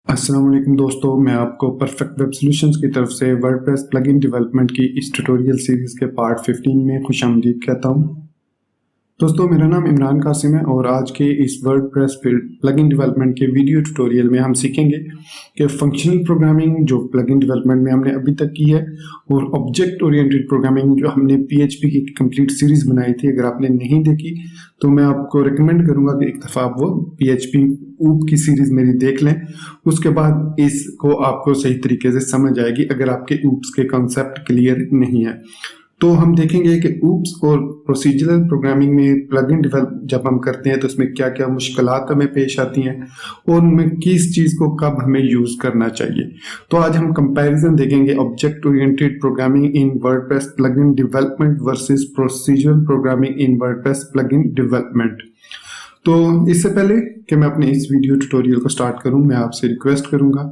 अस्सलाम वालेकुम दोस्तों, मैं आपको परफेक्ट वेब सॉल्यूशंस की तरफ से वर्डप्रेस प्लगइन डेवलपमेंट की इस ट्यूटोरियल सीरीज के पार्ट 15 में खुशामदीद कहता हूं। दोस्तों, मेरा नाम इमरान कासिम है और आज के इस वर्डप्रेस प्लगइन डेवलपमेंट के वीडियो ट्यूटोरियल में हम सीखेंगे कि फंक्शनल प्रोग्रामिंग जो प्लगइन डेवलपमेंट में हमने अभी तक की है और ऑब्जेक्ट ओरिएंटेड प्रोग्रामिंग जो हमने पीएचपी की कंप्लीट सीरीज बनाई थी, अगर आपने नहीं देखी तो मैं आपको रिकमेंड करूंगा कि एक दफ़ा आप वो पीएचपी ऊप की सीरीज मेरी देख लें। उसके बाद इसको आपको सही तरीके से समझ आएगी अगर आपके ऊप्स के कॉन्सेप्ट क्लियर नहीं है। तो हम देखेंगे कि ऊप्स और प्रोसीजरल प्रोग्रामिंग में प्लगइन डेवलप जब हम करते हैं तो उसमें क्या क्या मुश्किलात हमें पेश आती हैं और उनमें किस चीज़ को कब हमें यूज़ करना चाहिए। तो आज हम कंपैरिजन देखेंगे object oriented programming in WordPress plugin development versus procedural programming in WordPress plugin development. तो इससे पहले कि मैं अपने इस वीडियो ट्यूटोरियल को स्टार्ट करूं, मैं आपसे रिक्वेस्ट करूंगा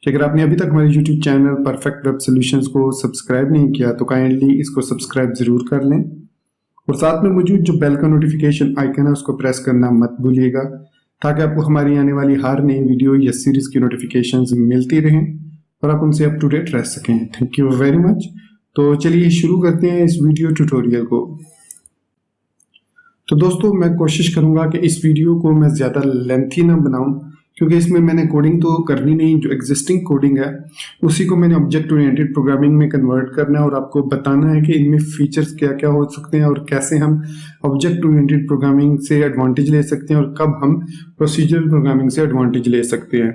कि अगर आपने अभी तक हमारे YouTube channel perfect web solutions को सब्सक्राइब नहीं किया तो काइंडली इसको सब्सक्राइब जरूर कर लें और साथ में मौजूद जो बेल का नोटिफिकेशन आइकन है उसको प्रेस करना मत भूलिएगा ताकि आपको हमारी आने वाली हर नई वीडियो या सीरीज की नोटिफिकेशन मिलती रहें और आप उनसे अप टू डेट रह सकें। Thank you very much. तो चलिए शुरू करते हैं इस वीडियो ट्यूटोरियल को। तो दोस्तों, मैं कोशिश करूंगा कि इस वीडियो को मैं ज़्यादा लेंथी ना बनाऊं क्योंकि इसमें मैंने कोडिंग तो करनी नहीं, जो एग्जिस्टिंग कोडिंग है उसी को मैंने ऑब्जेक्ट ओरिएंटेड प्रोग्रामिंग में कन्वर्ट करना है और आपको बताना है कि इनमें फीचर्स क्या क्या हो सकते हैं और कैसे हम ऑब्जेक्ट ओरिएंटेड प्रोग्रामिंग से एडवांटेज ले सकते हैं और कब हम प्रोसीजरल प्रोग्रामिंग से एडवांटेज ले सकते हैं।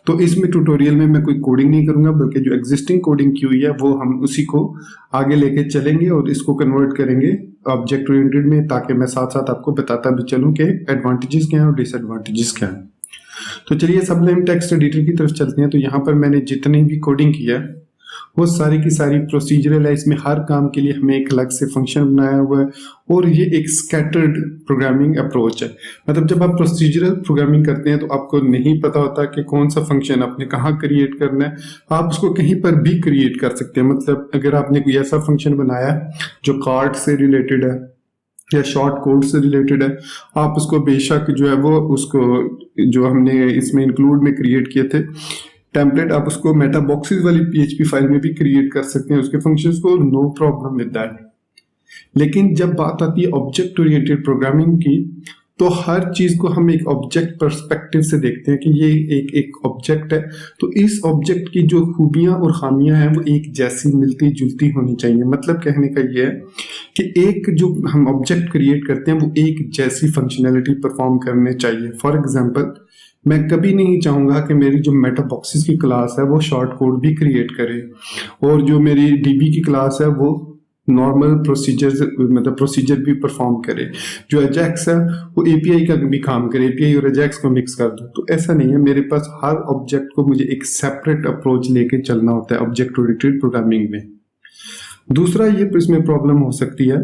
तो इसमें ट्यूटोरियल में मैं कोई कोडिंग नहीं करूंगा बल्कि जो एग्जिस्टिंग कोडिंग की हुई है वो हम उसी को आगे लेके चलेंगे और इसको कन्वर्ट करेंगे ऑब्जेक्ट ओरिएंटेड में, ताकि मैं साथ साथ आपको बताता भी चलूं कि एडवांटेजेस क्या हैं और डिसएडवांटेजेस क्या हैं। तो चलिए सबलाइन टेक्स्ट एडिटर की तरफ चलते हैं। तो यहाँ पर मैंने जितनी भी कोडिंग की है वो सारी की सारी प्रोसीजरल है। इसमें हर काम के लिए हमें एक अलग से फंक्शन बनाया हुआ है और ये एक स्कैटर्ड प्रोग्रामिंग अप्रोच है। मतलब जब आप प्रोसीजरल प्रोग्रामिंग करते हैं तो आपको नहीं पता होता कि कौन सा फंक्शन आपने कहाँ क्रिएट करना है, आप उसको कहीं पर भी क्रिएट कर सकते हैं। मतलब अगर आपने कोई ऐसा फंक्शन बनाया जो कार्ड से रिलेटेड है या शॉर्ट कोड से रिलेटेड है, आप उसको बेशक जो है वो उसको जो हमने इसमें इंक्लूड में क्रिएट किए थे टेम्पलेट, आप उसको मेटा बॉक्सेस वाली पीएचपी फाइल में भी क्रिएट कर सकते हैं उसके फंक्शंस को, नो प्रॉब्लम विद दैट। लेकिन जब बात आती है ऑब्जेक्ट ओरिएंटेड प्रोग्रामिंग की तो हर चीज को हम एक ऑब्जेक्ट पर्सपेक्टिव से देखते हैं कि ये एक ऑब्जेक्ट है, तो इस ऑब्जेक्ट की जो खूबियां और खामियां हैं वो एक जैसी मिलती जुलती होनी चाहिए। मतलब कहने का ये है कि एक जो हम ऑब्जेक्ट क्रिएट करते हैं वो एक जैसी फंक्शनैलिटी परफॉर्म करने चाहिए। फॉर एग्जांपल, मैं कभी नहीं चाहूंगा कि मेरी जो मेटा बॉक्सेस की क्लास है वो शॉर्ट कोड भी क्रिएट करे और जो मेरी डीबी की क्लास है वो नॉर्मल प्रोसीजर भी परफॉर्म करे, जो एजेक्स है वो एपीआई का भी काम करे, एपीआई और एजेक्स को मिक्स कर दो। तो ऐसा नहीं है, मेरे पास हर ऑब्जेक्ट को मुझे एक सेपरेट अप्रोच लेके चलना होता है ऑब्जेक्ट ओरिएंटेड प्रोग्रामिंग में। दूसरा ये इसमें प्रॉब्लम हो सकती है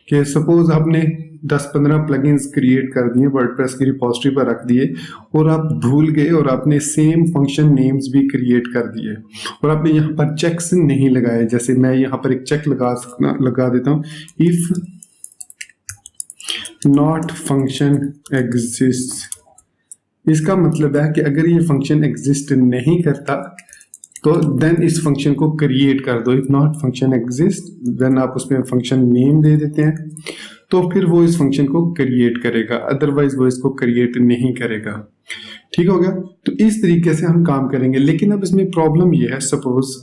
कि सपोज आपने 10-15 प्लगइन्स क्रिएट कर दिए, वर्डप्रेस की रिपोजिटरी पर रख दिए और आप भूल गए और आपने सेम फंक्शन नेम्स भी क्रिएट कर दिए और आपने यहाँ पर चेक्स नहीं लगाए। जैसे मैं यहाँ पर एक चेक लगा देता हूँ, इफ नॉट फंक्शन एग्जिस्ट। इसका मतलब है कि अगर ये फंक्शन एग्जिस्ट नहीं करता तो देन इस फंक्शन को क्रिएट कर दो। If not function exist then आप उसमें फंक्शन नेम दे देते हैं तो फिर वो इस फंक्शन को क्रिएट करेगा, अदरवाइज वो इसको क्रिएट नहीं करेगा। ठीक हो गया। तो इस तरीके से हम काम करेंगे। लेकिन अब इसमें प्रॉब्लम ये है, सपोज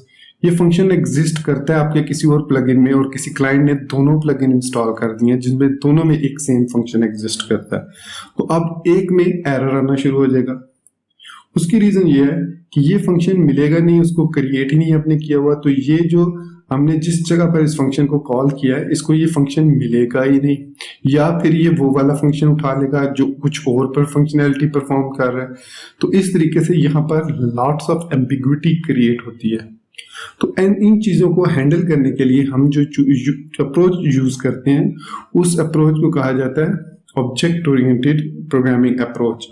ये फंक्शन एग्जिस्ट करता है आपके किसी और प्लगइन में और किसी क्लाइंट ने दोनों प्लगइन इंस्टॉल कर दिए जिनमें दोनों में एक सेम फंक्शन एग्जिस्ट करता है, तो अब एक में एरर आना शुरू हो जाएगा। उसकी रीजन ये है कि ये फंक्शन मिलेगा नहीं, उसको क्रिएट ही नहीं आपने किया हुआ, तो ये जो हमने जिस जगह पर इस फंक्शन को कॉल किया है इसको ये फंक्शन मिलेगा ही नहीं, या फिर ये वो वाला फंक्शन उठा लेगा जो कुछ और पर फंक्शनैलिटी परफॉर्म कर रहा है। तो इस तरीके से यहाँ पर लॉट्स ऑफ एम्बिग्विटी क्रिएट होती है। तो इन चीजों को हैंडल करने के लिए हम जो अप्रोच यूज करते हैं उस अप्रोच को कहा जाता है ऑब्जेक्ट ओरिएंटेड प्रोग्रामिंग अप्रोच।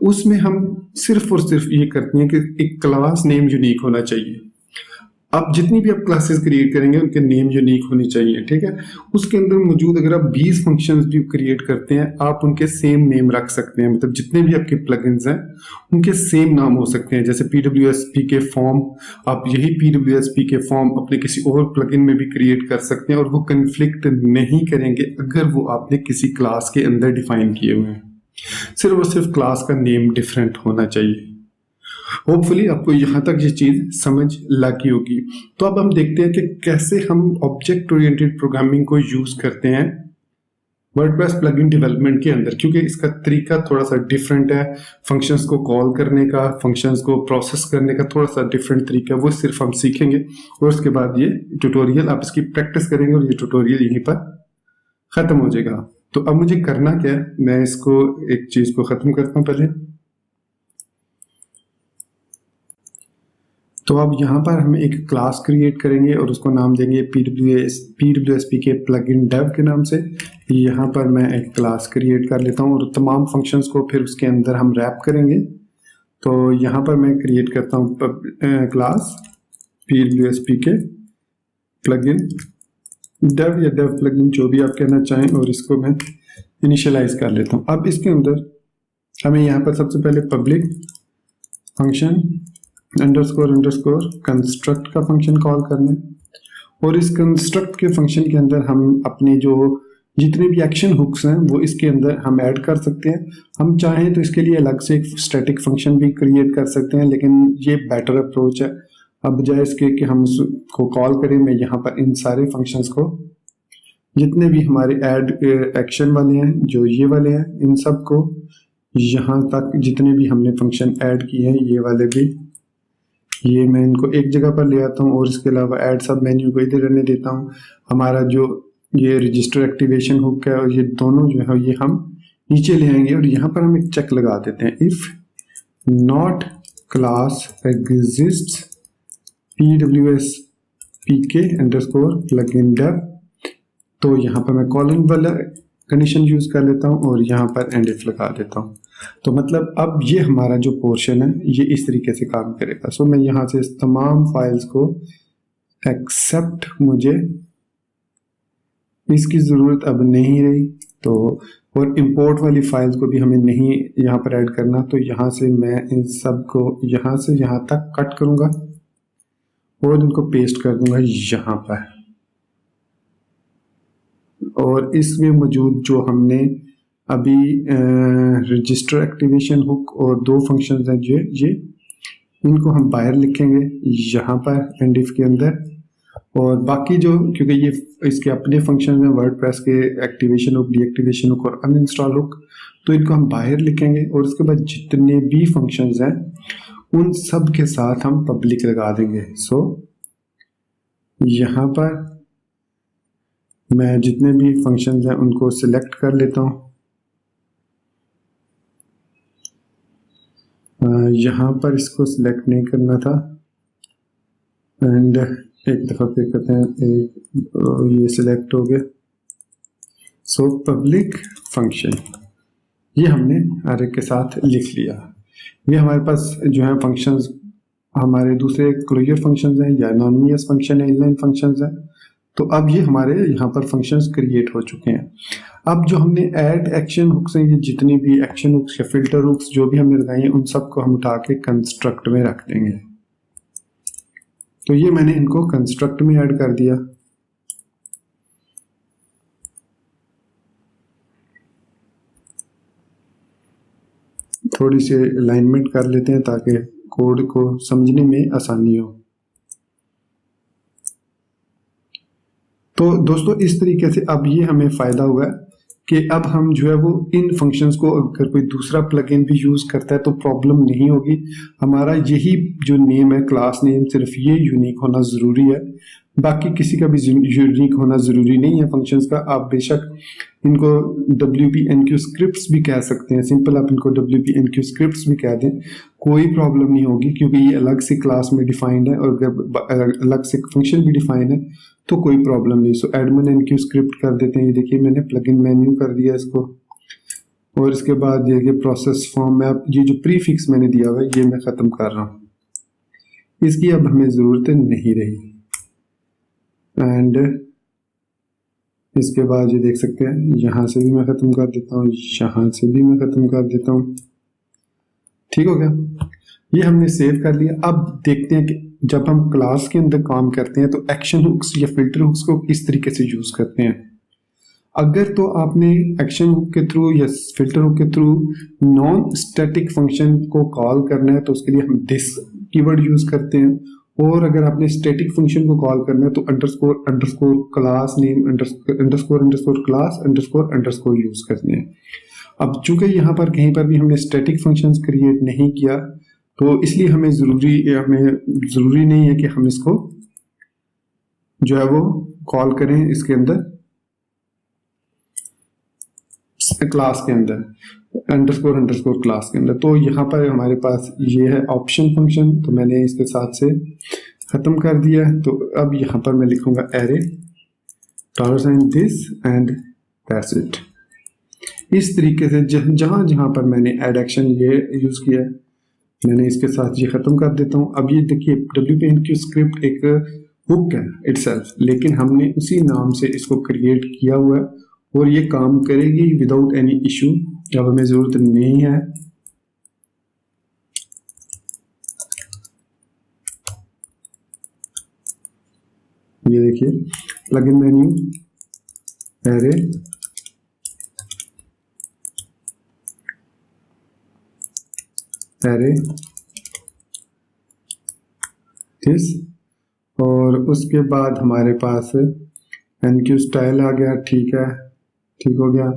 उसमें हम सिर्फ और सिर्फ ये करते हैं कि एक क्लास नेम यूनिक होना चाहिए। आप जितनी भी आप क्लासेस क्रिएट करेंगे उनके नेम यूनिक होनी चाहिए, ठीक है। उसके अंदर मौजूद अगर आप 20 फंक्शंस भी क्रिएट करते हैं, आप उनके सेम नेम रख सकते हैं, मतलब जितने भी आपके प्लगइन्स हैं उनके सेम नाम हो सकते हैं। जैसे PWSPK फॉर्म, आप यही PWSPK फॉर्म अपने किसी और प्लगइन में भी क्रिएट कर सकते हैं और वो कन्फ्लिक्ट नहीं करेंगे अगर वो आपने किसी क्लास के अंदर डिफाइन किए हुए हैं। सिर्फ और सिर्फ क्लास का नेम डिफरेंट होना चाहिए। होपफुली आपको यहां तक ये चीज समझ लगी होगी। तो अब हम देखते हैं कि कैसे हम ऑब्जेक्ट ओरिएंटेड प्रोग्रामिंग को यूज करते हैं वर्डप्रेस प्लगइन डेवलपमेंट के अंदर, क्योंकि इसका तरीका थोड़ा सा डिफरेंट है। फंक्शंस को कॉल करने का, फंक्शंस को प्रोसेस करने का थोड़ा सा डिफरेंट तरीका है, वो सिर्फ हम सीखेंगे और उसके बाद ये ट्यूटोरियल आप इसकी प्रैक्टिस करेंगे और ये ट्यूटोरियल यहीं पर खत्म हो जाएगा। तो अब मुझे करना क्या है, मैं इसको एक चीज को खत्म करता हूं पहले। तो अब यहाँ पर हम एक क्लास क्रिएट करेंगे और उसको नाम देंगे PWSPK प्लगइन डेव के नाम से। यहाँ पर मैं एक क्लास क्रिएट कर लेता हूँ और तमाम फंक्शंस को फिर उसके अंदर हम रैप करेंगे। तो यहाँ पर मैं क्रिएट करता हूँ क्लास PWSPK प्लगइन डेव या डेव प्लगइन, जो भी आप कहना चाहें, और इसको मैं इनिशियलाइज कर लेता हूँ। अब इसके अंदर हमें यहाँ पर सबसे पहले पब्लिक फंक्शन अंडरस्कोर कंस्ट्रक्ट का फंक्शन कॉल करना है और इस कंस्ट्रक्ट के फंक्शन के अंदर हम अपनी जो जितने भी एक्शन हुक्स हैं वो इसके अंदर हम ऐड कर सकते हैं। हम चाहें तो इसके लिए अलग से एक स्टैटिक फंक्शन भी क्रिएट कर सकते हैं, लेकिन ये बेटर अप्रोच है। अब बजाय इसके कि हम उसको कॉल करें, मैं यहाँ पर इन सारे फंक्शंस को, जितने भी हमारे ऐड एक्शन वाले हैं, जो ये वाले हैं, इन सब को यहाँ तक जितने भी हमने फंक्शन ऐड किए हैं, ये वाले भी, ये मैं इनको एक जगह पर ले आता हूँ और इसके अलावा ऐड सब मेन्यू को इधर रहने देता हूँ। हमारा जो ये रजिस्टर एक्टिवेशन हुक है और ये दोनों जो है ये हम नीचे ले आएंगे और यहाँ पर हम एक चेक लगा देते हैं, if not class exists PWSPK underscore plugin dev. तो यहाँ पर मैं कॉलन वाला कंडीशन यूज कर लेता हूँ और यहाँ पर एंड इफ लगा देता हूँ। तो मतलब अब ये हमारा जो पोर्शन है ये इस तरीके से काम करेगा। सो मैं यहाँ से इस तमाम फाइल्स को एक्सेप्ट, मुझे इसकी ज़रूरत अब नहीं रही, तो और इंपोर्ट वाली फाइल्स को भी हमें नहीं यहाँ पर ऐड करना। तो यहाँ से मैं इन सब को यहाँ से यहाँ तक कट करूँगा और इनको पेस्ट कर दूंगा यहाँ पर। और इसमें मौजूद जो हमने अभी रजिस्टर एक्टिवेशन हुक और दो फंक्शंस हैं, ये इनको हम बाहर लिखेंगे यहाँ पर एंड इफ के अंदर। और बाकी जो, क्योंकि ये इसके अपने फंक्शन हैं वर्डप्रेस के, एक्टिवेशन हुक, डीएक्टिवेशन हुक और अनइंस्टॉल हुक, तो इनको हम बाहर लिखेंगे और उसके बाद जितने भी फंक्शंस हैं उन सब के साथ हम पब्लिक लगा देंगे। सो यहाँ पर मैं जितने भी फंक्शंस हैं उनको सिलेक्ट कर लेता हूँ। यहाँ पर इसको सिलेक्ट नहीं करना था एंड एक दफ़ा पे करते हैं, ये सिलेक्ट हो गया। सो पब्लिक फंक्शन ये हमने अरे के साथ लिख लिया। ये हमारे पास जो है फंक्शंस हमारे दूसरे क्लोजर फंक्शंस हैं या एनोनिमस फंक्शन है, इनलाइन फंक्शंस हैं। तो अब ये हमारे यहाँ पर फंक्शंस क्रिएट हो चुके हैं। अब जो हमने ऐड एक्शन हुक्स हैं, ये जितनी भी एक्शन हुक्स या फिल्टर हुक्स जो भी हमने लगाई हैं उन सबको हम उठा के कंस्ट्रक्ट में रख देंगे। तो ये मैंने इनको कंस्ट्रक्ट में ऐड कर दिया। थोड़ी सी अलाइनमेंट कर लेते हैं ताकि कोड को समझने में आसानी हो। तो दोस्तों इस तरीके से अब ये हमें फायदा हुआ है कि अब हम जो है वो इन फंक्शंस को अगर कोई दूसरा प्लगइन भी यूज करता है तो प्रॉब्लम नहीं होगी। हमारा यही जो नेम है क्लास नेम, सिर्फ ये यूनिक होना जरूरी है, बाकी किसी का भी यूनिक होना जरूरी नहीं है फंक्शंस का। आप बेशक इनको WPNQ स्क्रिप्ट्स भी कह सकते हैं, सिंपल आप इनको WPNQ स्क्रिप्ट्स भी कह दें, कोई प्रॉब्लम नहीं होगी क्योंकि ये अलग से क्लास में डिफाइंड है और अगर अलग से फंक्शन भी डिफाइंड है तो कोई प्रॉब्लम नहीं। सो एडमिन NQ स्क्रिप्ट कर देते हैं। ये देखिए मैंने प्लगइन मेन्यू कर दिया इसको और इसके बाद ये प्रोसेस फॉर्म में ये जो प्रीफिक्स मैंने दिया हुआ है ये मैं ख़त्म कर रहा हूँ। इसकी अब हमें ज़रूरत नहीं रही। एंड इसके बाद ये देख सकते हैं, यहाँ से भी मैं ख़त्म कर देता हूँ, यहाँ से भी मैं ख़त्म कर देता हूँ। ठीक हो गया, ये हमने सेव कर लिया। अब देखते हैं कि जब हम क्लास के अंदर काम करते हैं तो एक्शन हुक्स या फिल्टर हुक्स को किस तरीके से यूज़ करते हैं। अगर तो आपने एक्शन हुक के थ्रू या फिल्टर हुक के थ्रू नॉन स्टैटिक फंक्शन को कॉल करना है तो उसके लिए हम दिस कीवर्ड यूज़ करते हैं, और अगर आपने स्टैटिक फंक्शन को कॉल करना है तो underscore underscore class name underscore underscore class underscore underscore use करते हैं। अब चूंकि यहाँ पर कहीं पर भी हमने स्टैटिक फंक्शंस क्रिएट नहीं किया तो इसलिए हमें ज़रूरी नहीं है कि हम इसको जो है वो कॉल करें इसके अंदर, क्लास के अंदर अंडरस्कोर अंडरस्कोर क्लास के अंदर। तो यहाँ पर हमारे पास ये है ऑप्शन फंक्शन, तो मैंने इसके साथ से ख़त्म कर दिया है। तो अब यहाँ पर मैं लिखूँगा array $this and that's it. इस तरीके से जहाँ जहाँ पर मैंने एड एक्शन ये यूज़ किया है मैंने इसके साथ ये ख़त्म कर देता हूँ। अब ये देखिए WPMQ स्क्रिप्ट एक हुक है इटसेल्फ, लेकिन हमने उसी नाम से इसको क्रिएट किया हुआ है और ये काम करेगी विदाउट एनी इशू, जब हमें ज़रूरत नहीं है। ये देखिए plugin menu array array this, और उसके बाद हमारे पास एनक्यू स्टाइल आ गया। ठीक है, ठीक हो गया।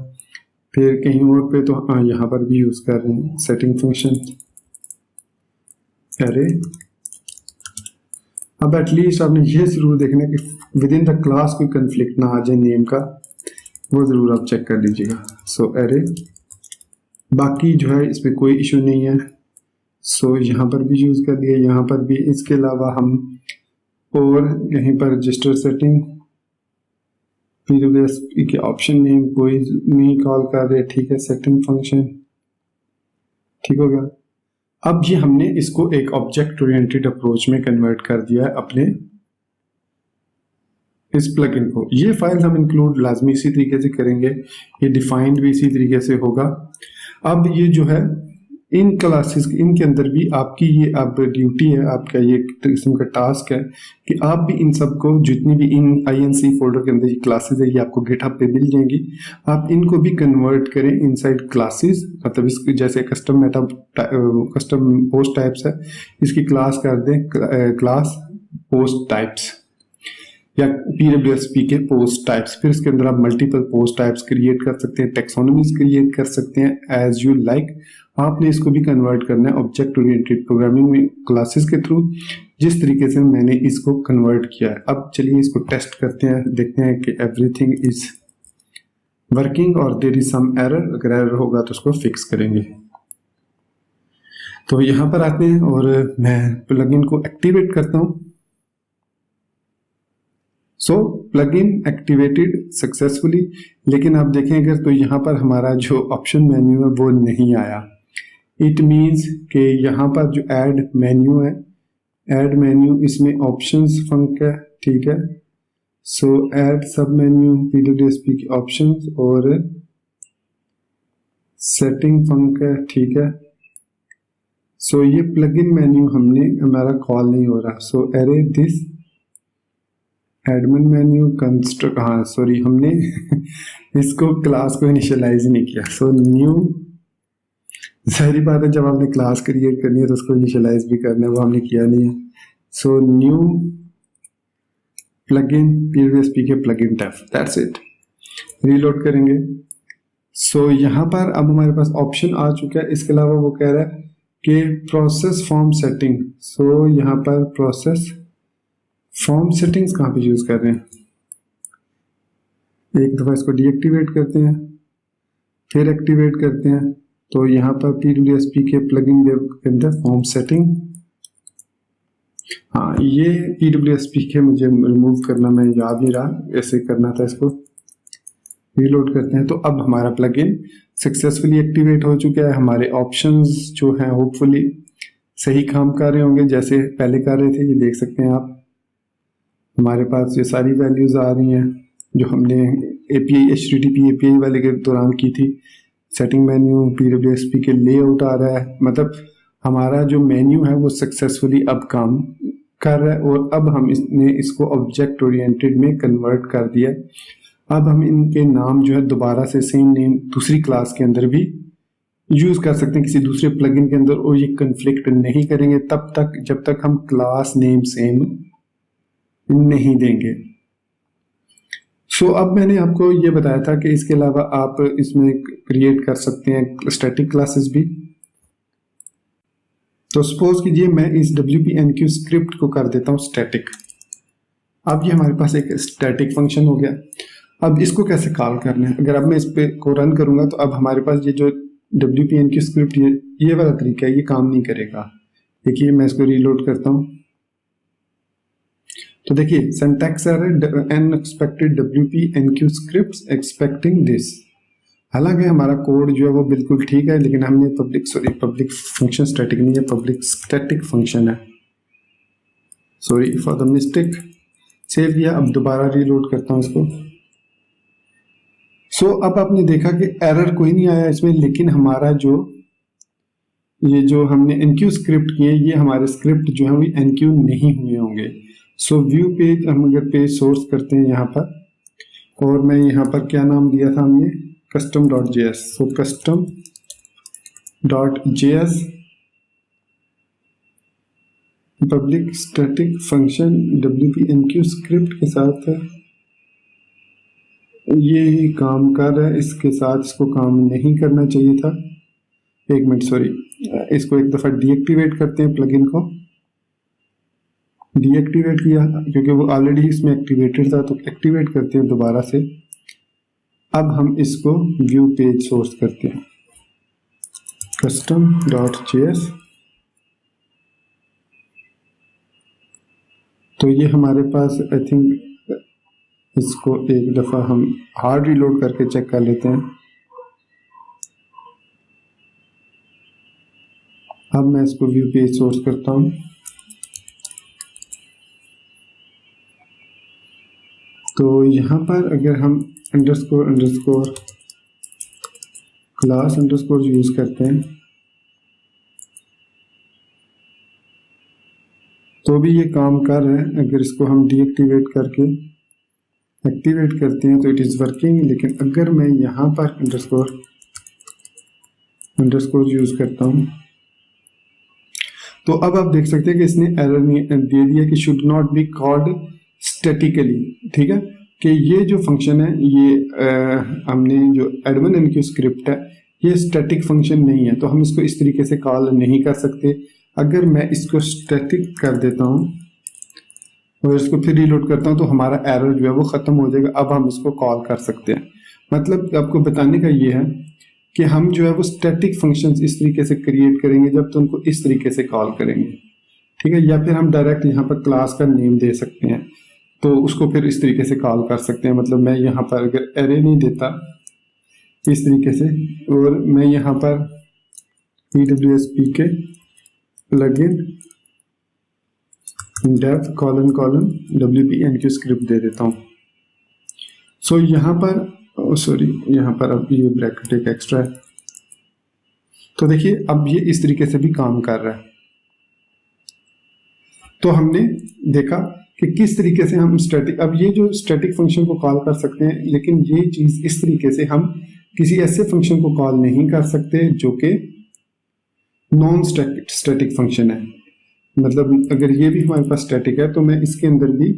फिर कहीं और पे तो यहाँ पर भी यूज़ कर रहे हैं सेटिंग फंक्शन एरे। अब एटलीस्ट आपने ये ज़रूर देखना है कि विद इन द क्लास कोई कंफ्लिक्ट ना आ जाए नेम का, वो ज़रूर आप चेक कर लीजिएगा। सो एरे, बाकी जो है इसमें कोई इशू नहीं है। सो यहाँ पर भी यूज़ कर दिया, यहाँ पर भी। इसके अलावा हम और यहीं पर रजिस्टर सेटिंग PWSP के ऑप्शन नेम कोई नहीं कॉल कर रहे। ठीक है, सेटिंग फंक्शन ठीक हो गया। अब ये हमने इसको एक ऑब्जेक्ट ओरिएंटेड अप्रोच में कन्वर्ट कर दिया है अपने इस प्लगइन को। ये फाइल हम इंक्लूड लाजमी इसी तरीके से करेंगे, ये डिफाइंड भी इसी तरीके से होगा। अब ये जो है इन क्लासेस इनके अंदर भी आपकी ये अब ड्यूटी है, आपका ये किस्म का टास्क है कि आप भी इन सब को जितनी भी इन INC फोल्डर के अंदर ये क्लासेस है ये आपको गिटहब पे मिल जाएंगी, आप इनको भी कन्वर्ट करें इनसाइड क्लासेस। मतलब इसकी जैसे कस्टम पोस्ट टाइप्स है, इसकी क्लास कर दें क्लास पोस्ट टाइप्स या PWSP के पोस्ट टाइप्स। फिर इसके अंदर आप मल्टीपल पोस्ट टाइप्स क्रिएट कर सकते हैं, टेक्सोनॉमीज क्रिएट कर सकते हैं एज यू लाइक। आपने इसको भी कन्वर्ट करना है ऑब्जेक्ट ओरिएंटेड प्रोग्रामिंग में क्लासेस के थ्रू, जिस तरीके से मैंने इसको कन्वर्ट किया है। अब चलिए इसको टेस्ट करते हैं, देखते हैं कि एवरीथिंग इज वर्किंग और देयर इज सम एरर। अगर एरर होगा तो उसको फिक्स करेंगे। तो यहाँ पर आते हैं और मैं प्लगइन को एक्टिवेट करता हूँ। सो प्लगइन एक्टिवेटेड सक्सेसफुली, लेकिन आप देखेंगे तो यहाँ पर हमारा जो ऑप्शन मेन्यू है वो नहीं आया। इट मीन्स कि यहाँ पर जो ऐड मेन्यू है, ऐड मेन्यू इसमें ऑप्शंस फंक है। ठीक है, सो ऐड सब मेन्यू PWSP के ऑप्शंस और सेटिंग फंक है। ठीक है, सो ये प्लगइन मेन्यू हमारा कॉल नहीं हो रहा। सो एरे दिस एडमिन मेन्यू कंस्ट्रक्ट, हाँ सॉरी हमने इसको क्लास को इनिशियलाइज नहीं किया। सो न्यू, सारी बात है जब आपने क्लास क्रिएट करनी है तो उसको इनिशियलाइज भी करना है, वो हमने किया नहीं है। सो न्यू प्लगइन PWSP के plugin tab, that's it. Reload करेंगे। सो यहाँ पर अब हमारे पास ऑप्शन आ चुका है। इसके अलावा वो कह रहा है कि प्रोसेस फॉर्म सेटिंग। सो यहाँ पर प्रोसेस फॉर्म सेटिंग्स कहाँ पे यूज कर रहे हैं, एक दफा इसको डीएक्टिवेट करते हैं फिर एक्टिवेट करते हैं। तो यहाँ पर PWSP के प्लगइन के अंदर फॉर्म सेटिंग, हाँ ये PWSP के मुझे रिमूव करना मैं याद नहीं रहा, ऐसे करना था। इसको रीलोड करते हैं। तो अब हमारा प्लगइन सक्सेसफुली एक्टिवेट हो चुका है। हमारे ऑप्शंस जो हैं होपफुली सही काम कर रहे होंगे जैसे पहले कर रहे थे। ये देख सकते हैं आप, हमारे पास ये सारी वैल्यूज आ रही हैं जो हमने API HTTP API वाले के दौरान की थी। सेटिंग मेन्यू, PWSP के लेआउट आ रहा है, मतलब हमारा जो मेन्यू है वो सक्सेसफुली अब काम कर रहा है। और अब हम इसको ऑब्जेक्ट ओरिएंटेड में कन्वर्ट कर दिया। अब हम इनके नाम जो है दोबारा से सेम नेम दूसरी क्लास के अंदर भी यूज कर सकते हैं, किसी दूसरे प्लगइन के अंदर, और ये कन्फ्लिक्ट नहीं करेंगे तब तक जब तक हम क्लास नेम सेम नहीं देंगे। अब मैंने आपको ये बताया था कि इसके अलावा आप इसमें क्रिएट कर सकते हैं स्टैटिक क्लासेस भी। तो सपोज कीजिए मैं इस WP-enqueue स्क्रिप्ट को कर देता हूं स्टैटिक। अब ये हमारे पास एक स्टैटिक फंक्शन हो गया। अब इसको कैसे कॉल करना है, अगर अब मैं इस पे को रन करूंगा तो अब हमारे पास ये जो WP-enqueue स्क्रिप्ट ये वाला तरीका है, ये काम नहीं करेगा। देखिए मैं इसको रीलोड करता हूं तो देखिए syntax error, unexpected WP-enqueue scripts expecting this. हालांकि हमारा कोड जो है वो बिल्कुल ठीक है, लेकिन हमने पब्लिक फंक्शन स्टैटिक नहीं है, पब्लिक स्टैटिक फंक्शन है। Sorry for the mistake. Save किया, अब दोबारा रीलोड करता हूं इसको। अब आपने देखा कि एरर कोई नहीं आया इसमें, लेकिन हमारा ये जो हमने एनक्यू स्क्रिप्ट किए, ये हमारे स्क्रिप्ट जो है वो एनक्यू नहीं हुए होंगे। व्यू पेज, हम अगर पेज सोर्स करते हैं यहाँ पर, और मैं यहाँ पर क्या नाम दिया था हमने, custom.js। custom.js public static function WP-enqueue script के साथ ये ही काम कर रहा है, इसके साथ इसको काम नहीं करना चाहिए था। एक मिनट, सॉरी, इसको एक दफ़ा डीएक्टिवेट करते हैं, प्लगइन को डीएक्टिवेट किया क्योंकि वो ऑलरेडी इसमें एक्टिवेटेड था, तो एक्टिवेट करते हैं दोबारा से। अब हम इसको व्यू पेज सोर्स करते हैं custom.js। तो ये हमारे पास, आई थिंक इसको एक दफ़ा हम हार्ड रीलोड करके चेक कर लेते हैं। अब मैं इसको व्यू पेज सोर्स करता हूँ। तो यहाँ पर अगर हम अंडरस्कोर क्लास अंडरस्कोर यूज करते हैं तो भी ये काम कर रहा है। अगर इसको हम डीएक्टिवेट करके एक्टिवेट करते हैं तो इट इज़ वर्किंग। लेकिन अगर मैं यहाँ पर अंडरस्कोर यूज करता हूँ तो अब आप देख सकते हैं कि इसने एरर दे दिया कि should not be called statically. ठीक है, कि ये जो फंक्शन है, ये हमने जो admin-enqueue स्क्रिप्ट है, ये स्टैटिक फंक्शन नहीं है, तो हम इसको इस तरीके से कॉल नहीं कर सकते। अगर मैं इसको स्टैटिक कर देता हूँ और इसको फिर रीलोड करता हूँ तो हमारा एरर जो है वो ख़त्म हो जाएगा। अब हम इसको कॉल कर सकते हैं। मतलब आपको बताने का ये है कि हम जो है वो स्टैटिक फंक्शंस इस तरीके से क्रिएट करेंगे जब तो उनको इस तरीके से कॉल करेंगे। ठीक है, या फिर हम डायरेक्ट यहाँ पर क्लास का नेम दे सकते हैं तो उसको फिर इस तरीके से कॉल कर सकते हैं। मतलब मैं यहाँ पर अगर एरे नहीं देता इस तरीके से, और मैं यहाँ पर PWSP के प्लगइन डेफ : WP-enqueue स्क्रिप्ट दे देता हूँ। यहाँ पर सॉरी, यहाँ पर अब ये ब्रैकेट एक एक्स्ट्रा है। तो देखिए अब ये इस तरीके से भी काम कर रहा है। तो हमने देखा कि किस तरीके से हम स्टैटिक, अब ये जो स्टैटिक फंक्शन को कॉल कर सकते हैं, लेकिन ये चीज इस तरीके से हम किसी ऐसे फंक्शन को कॉल नहीं कर सकते जो कि नॉन स्टैटिक फंक्शन है। मतलब अगर ये भी हमारे पास स्टैटिक है तो मैं इसके अंदर भी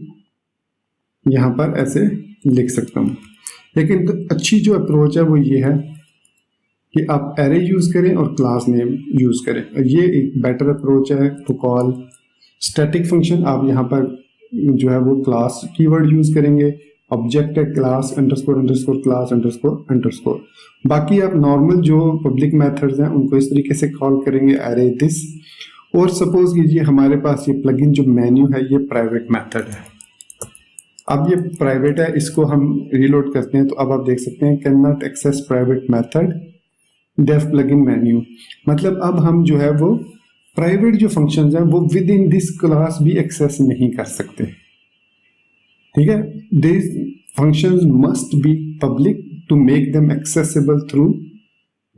यहाँ पर ऐसे लिख सकता हूँ। लेकिन तो अच्छी जो अप्रोच है वो ये है कि आप एरे यूज करें और क्लास नेम यूज करें। ये एक बेटर अप्रोच है टू कॉल स्टैटिक फंक्शन। आप यहाँ पर जो है वो क्लास कीवर्ड यूज करेंगे, ऑब्जेक्ट है क्लास अंडरस्कोर क्लास अंडरस्कोर। बाकी आप नॉर्मल जो पब्लिक मेथड्स हैं उनको इस तरीके से कॉल करेंगे, एरे दिस। और सपोज कीजिए हमारे पास ये प्लगइन जो मेन्यू है ये प्राइवेट मेथड है। अब ये प्राइवेट है, इसको हम रीलोड करते हैं तो अब आप देख सकते हैं can not access private method def plugin menu. मतलब अब हम जो है वो प्राइवेट जो फंक्शंस हैं वो विद इन दिस क्लास भी एक्सेस नहीं कर सकते, ठीक है। This functions must be public to make them accessible through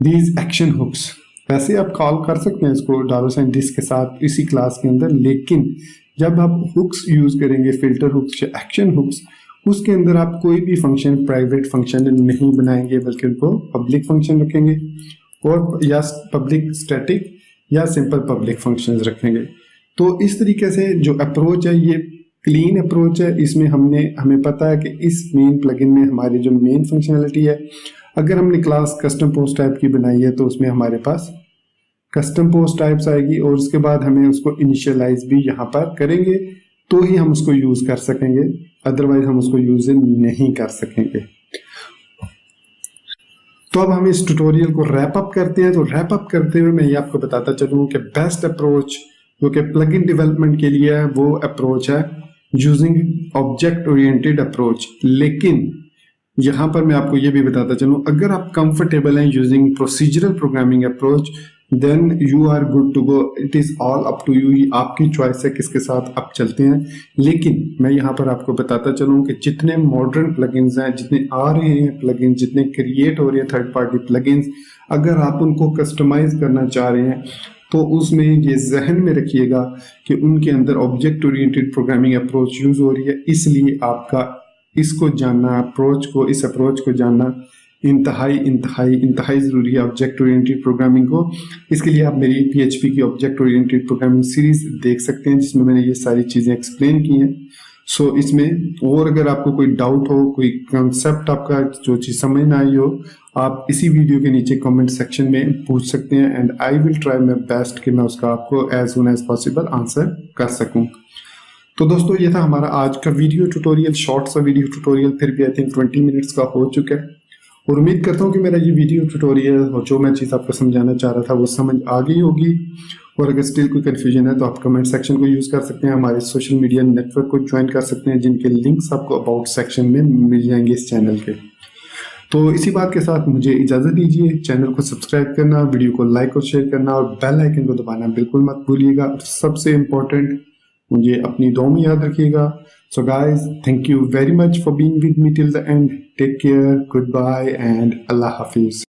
these action hooks. वैसे आप कॉल कर सकते हैं इसको $दिस के साथ इसी क्लास के अंदर, लेकिन जब आप हुक्स यूज करेंगे, फिल्टर हुक्स या एक्शन हुक्स, उसके अंदर आप कोई भी फंक्शन प्राइवेट फंक्शन नहीं बनाएंगे, बल्कि उनको पब्लिक फंक्शन रखेंगे और या पब्लिक स्टैटिक या सिंपल पब्लिक फंक्शंस रखेंगे। तो इस तरीके से जो अप्रोच है ये क्लीन अप्रोच है। इसमें हमें पता है कि इस मेन प्लगइन में हमारी जो मेन फंक्शनैलिटी है, अगर हमने क्लास कस्टम पोस्ट टाइप की बनाई है तो उसमें हमारे पास कस्टम पोस्ट टाइप्स आएगी और उसके बाद हमें उसको इनिशियलाइज भी यहाँ पर करेंगे तो ही हम उसको यूज कर सकेंगे, अदरवाइज हम उसको यूज नहीं कर सकेंगे। तो अब हम इस ट्यूटोरियल को रैप अप करते हैं। तो रैप अप करते हुए मैं ये आपको बताता चलूँ कि बेस्ट अप्रोच जो कि प्लगइन डेवलपमेंट के लिए है वो अप्रोच है यूजिंग ऑब्जेक्ट ओरिएंटेड अप्रोच। लेकिन यहाँ पर मैं आपको ये भी बताता चलूँ, अगर आप कंफर्टेबल हैं using procedural programming approach then you are good to go. It is all up to you, आपकी चॉइस है किसके साथ आप चलते हैं। लेकिन मैं यहाँ पर आपको बताता चलूँ कि जितने मॉडर्न प्लगइन्स हैं, जितने आ रहे हैं प्लगइन्स, जितने क्रिएट हो रहे हैं थर्ड पार्टी प्लगइन्स, अगर आप उनको कस्टमाइज करना चाह रहे हैं तो उसमें ये जहन में रखिएगा कि उनके अंदर object oriented programming approach use हो रही है। इसलिए आपका इसको जानना, इस अप्रोच को जानना इंतहाई जरूरी है ऑब्जेक्ट ओरिएंटेड प्रोग्रामिंग को। इसके लिए आप मेरी PHP की ऑब्जेक्ट ओरिएंटेड प्रोग्रामिंग सीरीज देख सकते हैं जिसमें मैंने ये सारी चीजें एक्सप्लेन की हैं। सो इसमें और अगर आपको कोई डाउट हो, कोई कंसेप्ट आपका जो चीज समझ ना आई हो, आप इसी वीडियो के नीचे कमेंट सेक्शन में पूछ सकते हैं and I will try my best कि मैं उसका आपको as soon as possible answer कर सकूं। तो दोस्तों ये था हमारा आज का वीडियो ट्यूटोरियल, शॉर्ट सा वीडियो ट्यूटोरियल, फिर भी आई थिंक 20 मिनट्स का हो चुका है। और उम्मीद करता हूँ कि मेरा ये वीडियो ट्यूटोरियल और जो मैं चीज़ आपको समझाना चाह रहा था वो समझ आ गई होगी। और अगर स्टिल कोई कन्फ्यूजन है तो आप कमेंट सेक्शन को यूज़ कर सकते हैं, हमारे सोशल मीडिया नेटवर्क को ज्वाइन कर सकते हैं जिनके लिंक्स आपको अबाउट सेक्शन में मिल जाएंगे इस चैनल के। तो इसी बात के साथ मुझे इजाज़त दीजिए। चैनल को सब्सक्राइब करना, वीडियो को लाइक और शेयर करना और बेल आइकन को दबाना बिल्कुल मत भूलिएगा। सबसे इम्पोर्टेंट, मुझे अपनी दुआ में याद रखिएगा। So guys, thank you very much for being with me till the end. Take care, goodbye and Allah Hafiz.